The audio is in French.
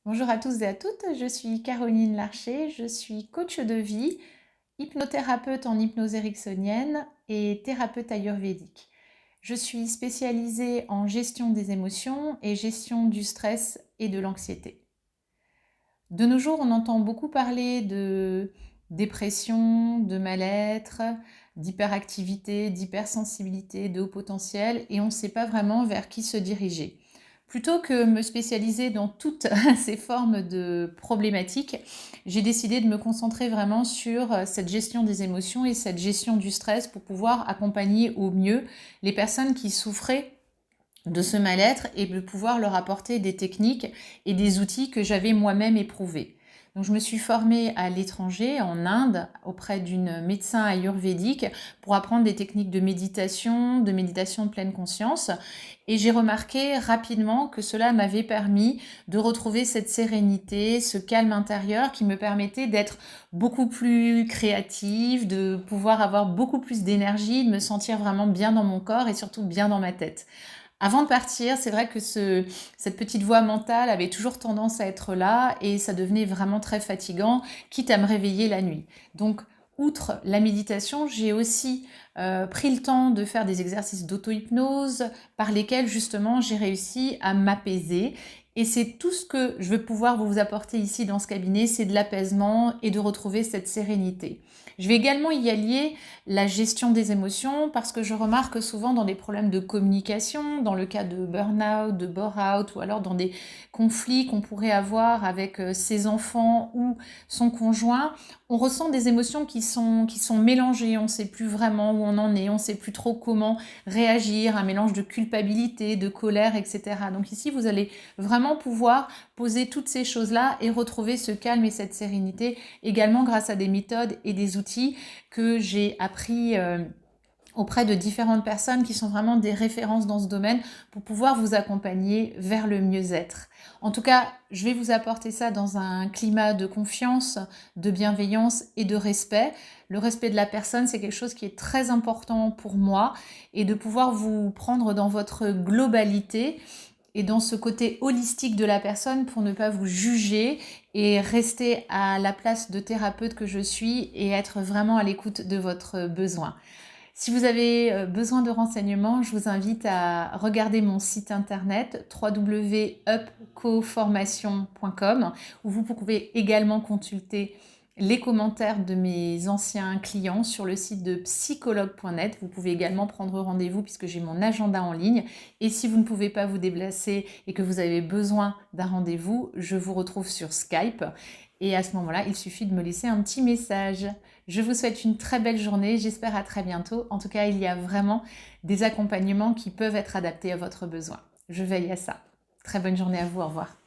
Bonjour à tous et à toutes, je suis Caroline Larcher, je suis coach de vie, hypnothérapeute en hypnose ericksonienne et thérapeute ayurvédique. Je suis spécialisée en gestion des émotions et gestion du stress et de l'anxiété. De nos jours, on entend beaucoup parler de dépression, de mal-être, d'hyperactivité, d'hypersensibilité, de haut potentiel et on ne sait pas vraiment vers qui se diriger. Plutôt que me spécialiser dans toutes ces formes de problématiques, j'ai décidé de me concentrer vraiment sur cette gestion des émotions et cette gestion du stress pour pouvoir accompagner au mieux les personnes qui souffraient de ce mal-être et de pouvoir leur apporter des techniques et des outils que j'avais moi-même éprouvés. Donc je me suis formée à l'étranger, en Inde, auprès d'une médecin ayurvédique pour apprendre des techniques de méditation de pleine conscience. Et j'ai remarqué rapidement que cela m'avait permis de retrouver cette sérénité, ce calme intérieur qui me permettait d'être beaucoup plus créative, de pouvoir avoir beaucoup plus d'énergie, de me sentir vraiment bien dans mon corps et surtout bien dans ma tête. Avant de partir, c'est vrai que cette petite voix mentale avait toujours tendance à être là et ça devenait vraiment très fatigant, quitte à me réveiller la nuit. Donc, outre la méditation, j'ai aussi pris le temps de faire des exercices d'auto-hypnose par lesquels justement j'ai réussi à m'apaiser. Et c'est tout ce que je veux pouvoir vous apporter ici dans ce cabinet, c'est de l'apaisement et de retrouver cette sérénité. Je vais également y allier la gestion des émotions parce que je remarque souvent dans des problèmes de communication, dans le cas de burn-out, de bore-out ou alors dans des conflits qu'on pourrait avoir avec ses enfants ou son conjoint, on ressent des émotions qui sont mélangées, on ne sait plus vraiment où on en est, on ne sait plus trop comment réagir, un mélange de culpabilité, de colère, etc. Donc ici, vous allez vraiment pouvoir poser toutes ces choses-là et retrouver ce calme et cette sérénité également grâce à des méthodes et des outils que j'ai appris auprès de différentes personnes qui sont vraiment des références dans ce domaine pour pouvoir vous accompagner vers le mieux-être. En tout cas, je vais vous apporter ça dans un climat de confiance, de bienveillance et de respect. Le respect de la personne, c'est quelque chose qui est très important pour moi et de pouvoir vous prendre dans votre globalité et dans ce côté holistique de la personne pour ne pas vous juger et rester à la place de thérapeute que je suis et être vraiment à l'écoute de votre besoin. Si vous avez besoin de renseignements, je vous invite à regarder mon site internet www.upcoformation.com où vous pouvez également consulter les commentaires de mes anciens clients sur le site de psychologue.net. Vous pouvez également prendre rendez-vous puisque j'ai mon agenda en ligne. Et si vous ne pouvez pas vous déplacer et que vous avez besoin d'un rendez-vous, je vous retrouve sur Skype. Et à ce moment-là, il suffit de me laisser un petit message. Je vous souhaite une très belle journée, j'espère à très bientôt. En tout cas, il y a vraiment des accompagnements qui peuvent être adaptés à votre besoin. Je veille à ça. Très bonne journée à vous, au revoir.